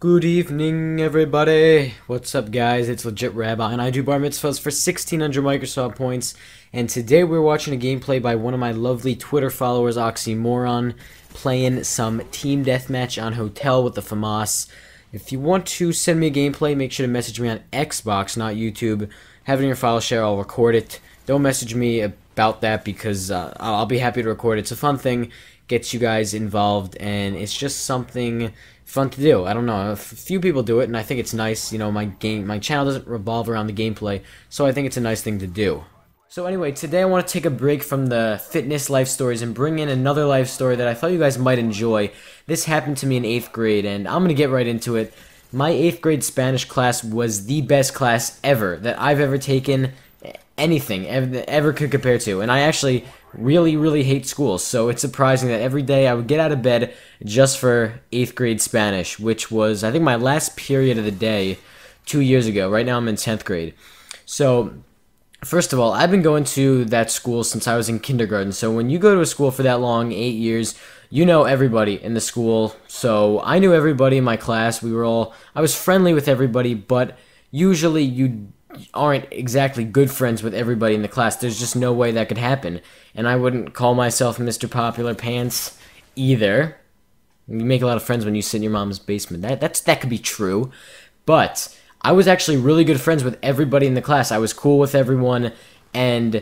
Good evening, everybody. What's up, guys? It's LegitRabbi, and I do bar mitzvahs for 1,600 Microsoft points. And today we're watching a gameplay by one of my lovely Twitter followers, Oxymoron, playing some team deathmatch on Hotel with the FAMAS. If you want to send me a gameplay, make sure to message me on Xbox, not YouTube. Have it in your file share, I'll record it. Don't message me about that because I'll be happy to record it. It's a fun thing, gets you guys involved, and it's just something fun to do. I don't know, a few people do it, and I think it's nice. You know, my channel doesn't revolve around the gameplay, so I think it's a nice thing to do. So anyway, today I want to take a break from the fitness life stories and bring in another life story that I thought you guys might enjoy. This happened to me in 8th grade, and I'm going to get right into it. My 8th grade Spanish class was the best class ever that I've ever taken. Anything ever could compare to. And I actually really hate school, so it's surprising that every day I would get out of bed just for 8th grade Spanish, which was, I think, my last period of the day 2 years ago. Right now I'm in 10th grade. So first of all, I've been going to that school since I was in kindergarten. So when you go to a school for that long, 8 years, you know everybody in the school. So I knew everybody in my class. I was friendly with everybody, but usually you aren't exactly good friends with everybody in the class. There's just no way that could happen. And I wouldn't call myself Mr. Popular Pants either. You make a lot of friends when you sit in your mom's basement. That could be true. But I was actually really good friends with everybody in the class. I was cool with everyone, and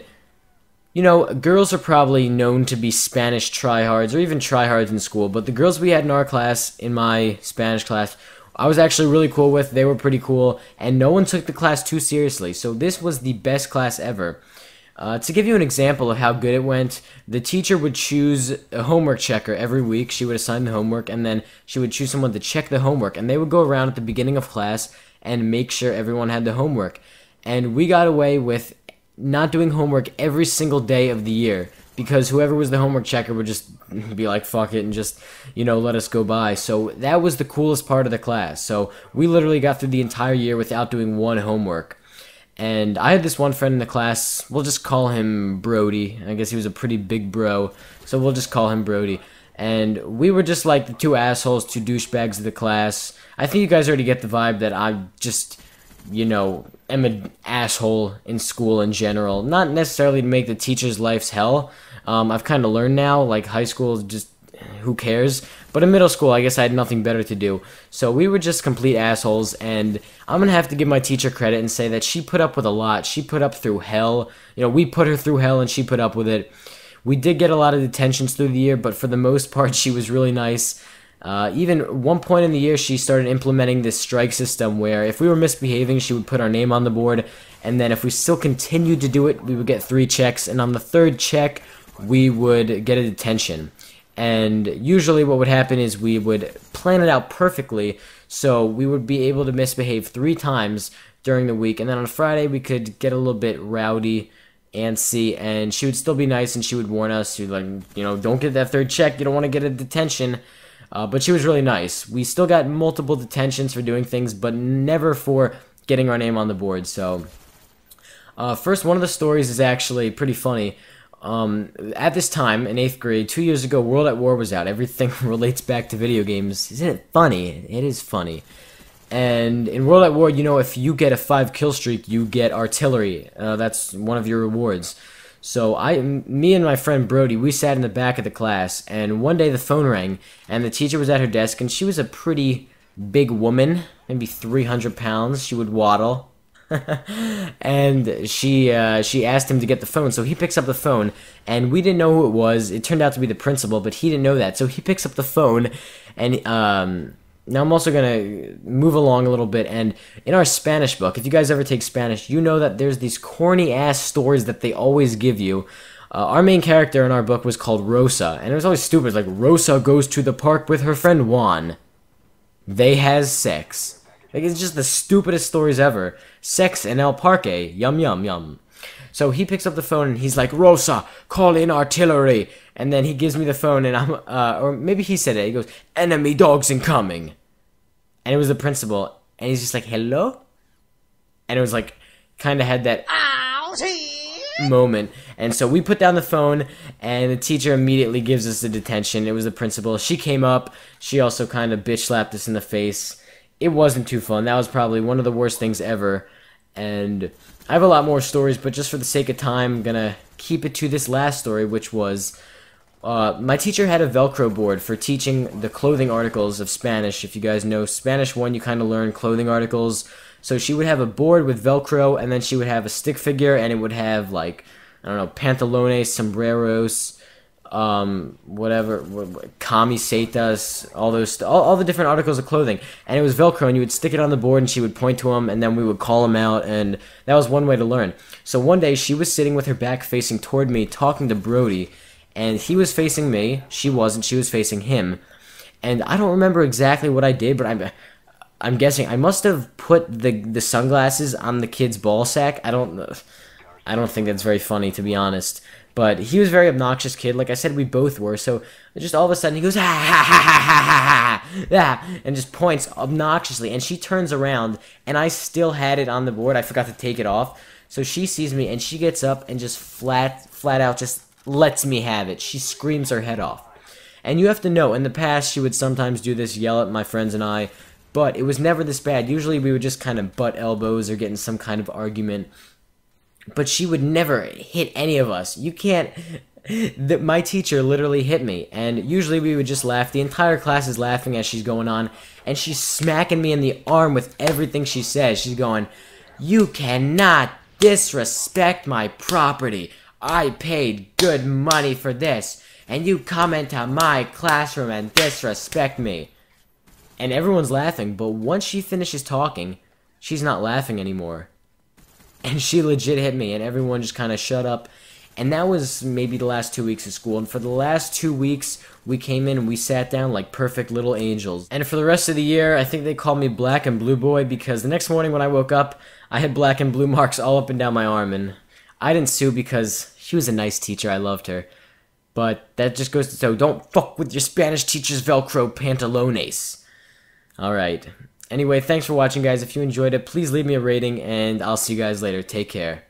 you know, girls are probably known to be Spanish tryhards or even tryhards in school, but the girls we had in our class, in my Spanish class, I was actually really cool with. They were pretty cool, and no one took the class too seriously. So this was the best class ever. To give you an example of how good it went, the teacher would choose a homework checker every week. She would assign the homework, and then she would choose someone to check the homework. And they would go around at the beginning of class and make sure everyone had the homework. And we got away with not doing homework every single day of the year, because whoever was the homework checker would just be like, fuck it, and just, you know, let us go by. So that was the coolest part of the class. So we literally got through the entire year without doing one homework. And I had this one friend in the class, we'll just call him Brody. I guess he was a pretty big bro, so we'll just call him Brody. And we were just like the two assholes, two douchebags of the class. I think you guys already get the vibe that I just, you know, am an asshole in school in general. Not necessarily to make the teacher's life's hell. I've kind of learned now, like high school is just, who cares? But in middle school, I guess I had nothing better to do. So we were just complete assholes, and I'm going to have to give my teacher credit and say that she put up with a lot. She put up through hell. You know, we put her through hell, and she put up with it. We did get a lot of detentions through the year, but for the most part, she was really nice. Even one point in the year, she started implementing this strike system where if we were misbehaving, she would put our name on the board, and then if we still continued to do it, we would get 3 checks, and on the 3rd check, we would get a detention. And usually what would happen is we would plan it out perfectly, so we would be able to misbehave 3 times during the week, and then on Friday we could get a little bit rowdy, antsy, and she would still be nice, and she would warn us, she'd like, you know, don't get that 3rd check, you don't want to get a detention. But she was really nice. We still got multiple detentions for doing things, but never for getting our name on the board. So first, one of the stories is actually pretty funny. At this time, in 8th grade, 2 years ago, World at War was out. Everything relates back to video games. Isn't it funny? It is funny. And in World at War, you know, if you get a 5 kill streak, you get artillery. That's one of your rewards. So me and my friend Brody, we sat in the back of the class, and one day the phone rang, and the teacher was at her desk, and she was a pretty big woman, maybe 300 pounds. She would waddle. And she asked him to get the phone, so he picks up the phone, and we didn't know who it was. It turned out to be the principal, but he didn't know that, so he picks up the phone, and now I'm also gonna move along a little bit, and in our Spanish book, if you guys ever take Spanish, you know that there's these corny ass stories that they always give you. Our main character in our book was called Rosa, and it was always stupid, like, Rosa goes to the park with her friend Juan. They has sex. Like, it's just the stupidest stories ever. Sex in El Parque. Yum, yum, yum. So he picks up the phone and he's like, Rosa, call in artillery. And then he gives me the phone and I'm, or maybe he said it. He goes, enemy dogs incoming. And it was the principal. And he's just like, hello? And it was like, kind of had that moment. And so we put down the phone and the teacher immediately gives us the detention. It was the principal. She came up. She also kind of bitch slapped us in the face. it wasn't too fun. That was probably one of the worst things ever. And I have a lot more stories, but just for the sake of time, I'm gonna keep it to this last story, which was my teacher had a Velcro board for teaching the clothing articles of Spanish. If you guys know Spanish 1, you kind of learn clothing articles. So she would have a board with Velcro, and then she would have a stick figure, and it would have, like, I don't know, pantalones, sombreros, whatever, camisetas, all the different articles of clothing. And it was Velcro, and you would stick it on the board, and she would point to them, and then we would call them out, and that was one way to learn. So one day, she was sitting with her back facing toward me, talking to Brody, and he was facing me. She wasn't. She was facing him. And I don't remember exactly what I did, but I'm guessing I must have put the sunglasses on the kid's ball sack. I don't think that's very funny, to be honest. But he was a very obnoxious kid. Like I said, we both were. So just all of a sudden he goes, ha ha ha ha ha ha ha, and just points obnoxiously. And she turns around, and I still had it on the board. I forgot to take it off. So she sees me, and she gets up and just flat out just lets me have it. She screams her head off. And you have to know, in the past, she would sometimes do this, yell at my friends and I, but it was never this bad. Usually we would just kind of butt elbows or get in some kind of argument. But she would never hit any of us. You can't... My teacher literally hit me, and usually we would just laugh. The entire class is laughing as she's going on, and she's smacking me in the arm with everything she says. She's going, "You cannot disrespect my property. I paid good money for this, and you come into my classroom and disrespect me." And everyone's laughing, but once she finishes talking, she's not laughing anymore. And she legit hit me, and everyone just kind of shut up. And that was maybe the last 2 weeks of school. And for the last 2 weeks, we came in and we sat down like perfect little angels. And for the rest of the year, I think they called me Black and Blue Boy, because the next morning when I woke up, I had black and blue marks all up and down my arm. And I didn't sue because she was a nice teacher. I loved her. But that just goes to show, don't fuck with your Spanish teacher's Velcro pantalones. Alright. Anyway, thanks for watching, guys. If you enjoyed it, please leave me a rating, and I'll see you guys later. Take care.